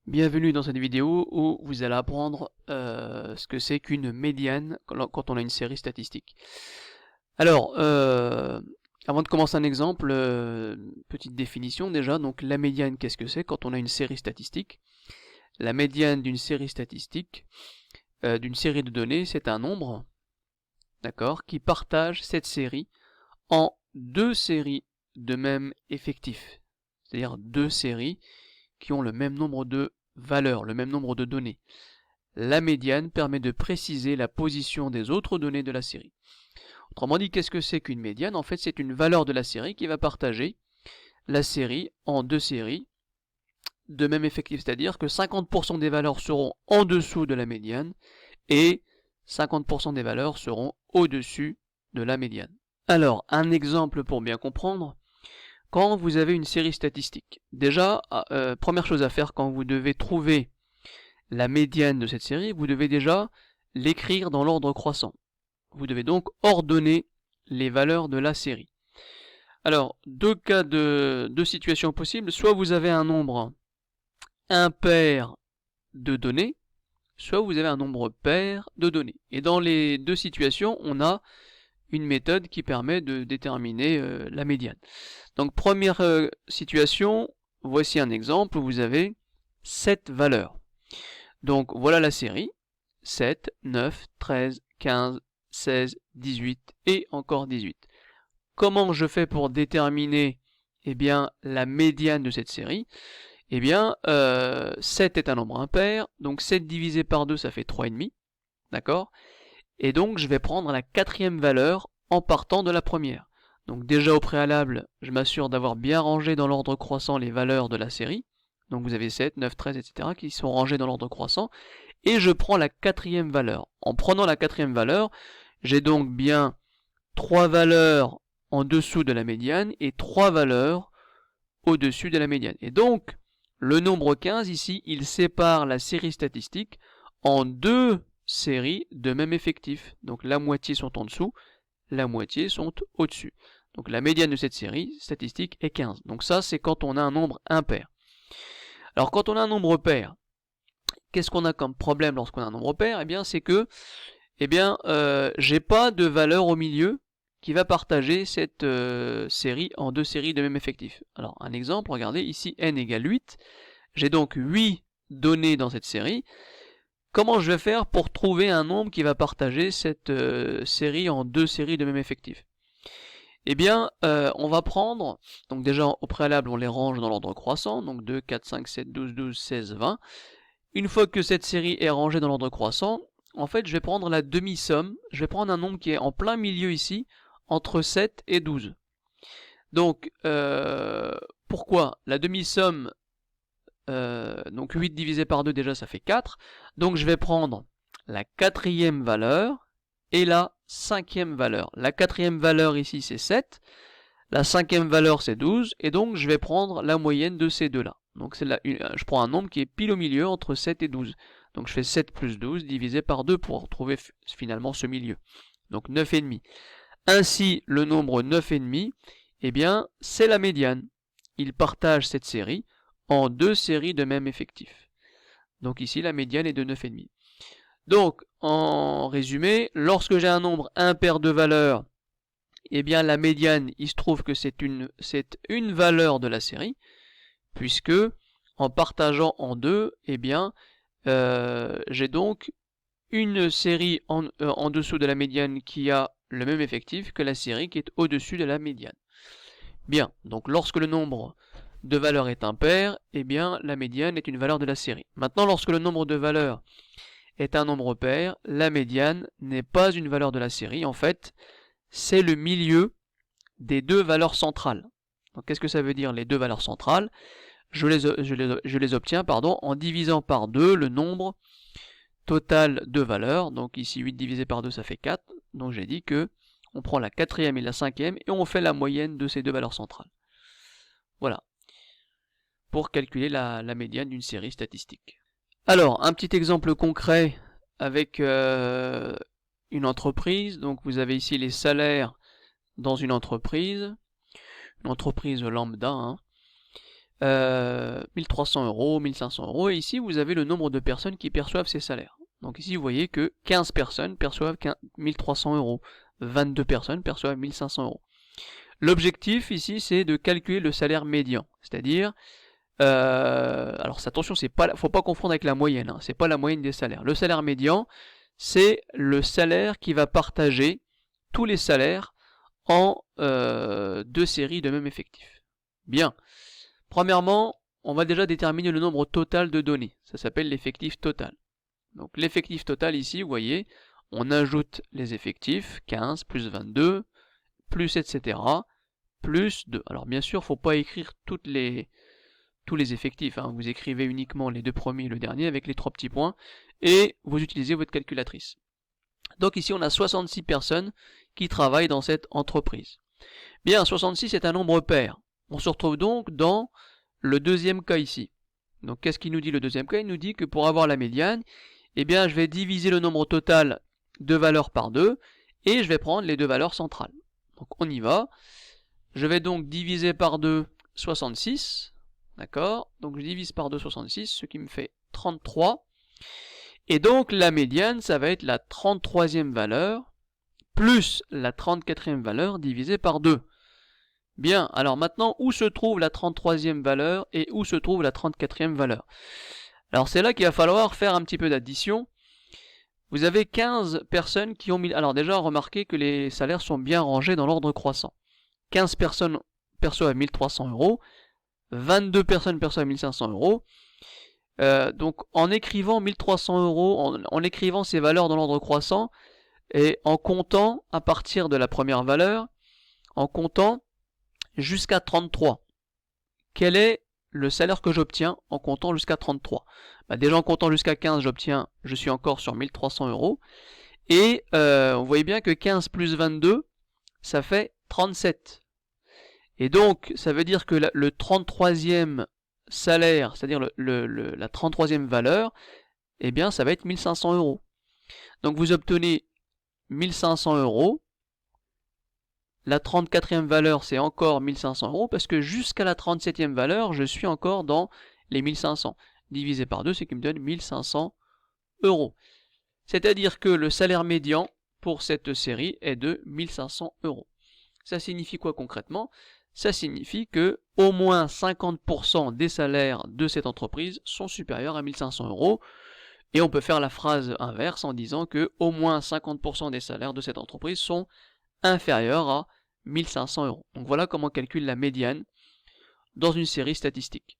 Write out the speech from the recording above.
Bienvenue dans cette vidéo où vous allez apprendre ce que c'est qu'une médiane quand on a une série statistique. Alors, avant de commencer un exemple, petite définition déjà. Donc la médiane, qu'est-ce que c'est quand on a une série statistique? La médiane d'une série statistique, d'une série de données, c'est un nombre, d'accord, qui partage cette série en deux séries de même effectif. C'est-à-dire deux séries qui ont le même nombre de valeurs, le même nombre de données. La médiane permet de préciser la position des autres données de la série. Autrement dit, qu'est-ce que c'est qu'une médiane? En fait, c'est une valeur de la série qui va partager la série en deux séries de même effectif, c'est-à-dire que 50% des valeurs seront en dessous de la médiane et 50% des valeurs seront au-dessus de la médiane. Alors, un exemple pour bien comprendre. Quand vous avez une série statistique, déjà, première chose à faire quand vous devez trouver la médiane de cette série, vous devez déjà l'écrire dans l'ordre croissant. Vous devez donc ordonner les valeurs de la série. Alors, deux situations possibles, soit vous avez un nombre impair de données, soit vous avez un nombre pair de données. Et dans les deux situations, on a une méthode qui permet de déterminer la médiane. Donc première situation, voici un exemple où vous avez 7 valeurs. Donc voilà la série, 7, 9, 13, 15, 16, 18 et encore 18. Comment je fais pour déterminer la médiane de cette série? 7 est un nombre impair, donc 7 divisé par 2 ça fait 3,5, d'accord? Et donc je vais prendre la quatrième valeur en partant de la première. Donc déjà au préalable, je m'assure d'avoir bien rangé dans l'ordre croissant les valeurs de la série. Donc vous avez 7, 9, 13, etc. qui sont rangés dans l'ordre croissant. Et je prends la quatrième valeur. En prenant la quatrième valeur, j'ai donc bien 3 valeurs en dessous de la médiane et 3 valeurs au-dessus de la médiane. Et donc, le nombre 15 ici, il sépare la série statistique en deux séries de même effectif. Donc la moitié sont en dessous, la moitié sont au-dessus. Donc la médiane de cette série statistique est 15. Donc ça, c'est quand on a un nombre impair. Alors quand on a un nombre pair, qu'est-ce qu'on a comme problème lorsqu'on a un nombre pair? C'est que j'ai pas de valeur au milieu qui va partager cette série en deux séries de même effectif. Alors un exemple, regardez, ici n égale 8. J'ai donc 8 données dans cette série. Comment je vais faire pour trouver un nombre qui va partager cette série en deux séries de même effectif? On va prendre, donc déjà au préalable on les range dans l'ordre croissant, donc 2, 4, 5, 7, 12, 12, 16, 20. Une fois que cette série est rangée dans l'ordre croissant, en fait je vais prendre la demi-somme, je vais prendre un nombre qui est en plein milieu ici, entre 7 et 12. Donc, pourquoi? La demi-somme, donc 8 divisé par 2 déjà ça fait 4, donc je vais prendre la quatrième valeur et la cinquième valeur. La quatrième valeur ici c'est 7, la cinquième valeur c'est 12, et donc je vais prendre la moyenne de ces deux-là. Donc je prends un nombre qui est pile au milieu entre 7 et 12. Donc je fais 7 plus 12 divisé par 2 pour trouver finalement ce milieu. Donc 9,5. Ainsi, le nombre 9,5, c'est la médiane. Il partage cette série en deux séries de même effectif. Donc ici, la médiane est de 9,5. Donc, en résumé, lorsque j'ai un nombre impair de valeurs, la médiane, il se trouve que c'est une valeur de la série, puisque en partageant en deux, j'ai donc une série en dessous de la médiane qui a le même effectif que la série qui est au-dessus de la médiane. Bien, donc lorsque le nombre de valeurs est impair, la médiane est une valeur de la série. Maintenant, lorsque le nombre de valeurs est un nombre pair, la médiane n'est pas une valeur de la série. En fait, c'est le milieu des deux valeurs centrales. Donc qu'est-ce que ça veut dire les deux valeurs centrales? Je les obtiens en divisant par 2 le nombre total de valeurs. Donc ici 8 divisé par 2 ça fait 4. Donc j'ai dit que on prend la quatrième et la cinquième et on fait la moyenne de ces deux valeurs centrales. Voilà, pour calculer la médiane d'une série statistique. Alors, un petit exemple concret avec une entreprise. Donc vous avez ici les salaires dans une entreprise lambda. 1300 euros, 1500 euros, et ici vous avez le nombre de personnes qui perçoivent ces salaires. Donc ici vous voyez que 15 personnes perçoivent 1300 euros, 22 personnes perçoivent 1500 euros. L'objectif ici c'est de calculer le salaire médian, c'est-à-dire, alors attention, faut pas confondre avec la moyenne, hein, c'est pas la moyenne des salaires. Le salaire médian, c'est le salaire qui va partager tous les salaires en deux séries de même effectif. Bien. Premièrement, on va déjà déterminer le nombre total de données. Ça s'appelle l'effectif total. Donc l'effectif total ici, vous voyez, on ajoute les effectifs, 15 plus 22, plus etc. plus 2. Alors bien sûr, il ne faut pas écrire tous les effectifs. Hein. Vous écrivez uniquement les deux premiers et le dernier avec les 3 petits points et vous utilisez votre calculatrice. Donc ici, on a 66 personnes qui travaillent dans cette entreprise. Bien, 66 est un nombre pair. On se retrouve donc dans le deuxième cas ici. Donc qu'est-ce qu'il nous dit le deuxième cas? Il nous dit que pour avoir la médiane, eh bien je vais diviser le nombre total de valeurs par 2 et je vais prendre les deux valeurs centrales. Donc on y va. Je vais donc diviser par 2 66. D'accord? Donc je divise par 2 66, ce qui me fait 33. Et donc la médiane, ça va être la 33e valeur plus la 34e valeur divisée par 2. Bien, alors maintenant, où se trouve la 33e valeur et où se trouve la 34e valeur? Alors c'est là qu'il va falloir faire un petit peu d'addition. Vous avez 15 personnes qui ont mis... Alors déjà, remarquez que les salaires sont bien rangés dans l'ordre croissant. 15 personnes perçoivent 1300 euros, 22 personnes perçoivent 1500 euros. Donc en écrivant 1300 euros, en écrivant ces valeurs dans l'ordre croissant, et en comptant à partir de la première valeur, en comptant jusqu'à 33. Quel est le salaire que j'obtiens en comptant jusqu'à 33? Déjà en comptant jusqu'à 15, je suis encore sur 1300 euros. Et vous voyez bien que 15 plus 22, ça fait 37. Et donc, ça veut dire que le 33e salaire, c'est-à-dire la 33e valeur, eh bien, ça va être 1500 euros. Donc vous obtenez 1500 euros. La 34e valeur, c'est encore 1500 euros, parce que jusqu'à la 37e valeur, je suis encore dans les 1500. Divisé par 2, c'est qui me donne 1500 euros. C'est-à-dire que le salaire médian pour cette série est de 1500 euros. Ça signifie quoi concrètement? Ça signifie que au moins 50% des salaires de cette entreprise sont supérieurs à 1500 euros. Et on peut faire la phrase inverse en disant que au moins 50% des salaires de cette entreprise sont inférieurs à 1500 euros. Donc voilà comment on calcule la médiane dans une série statistique.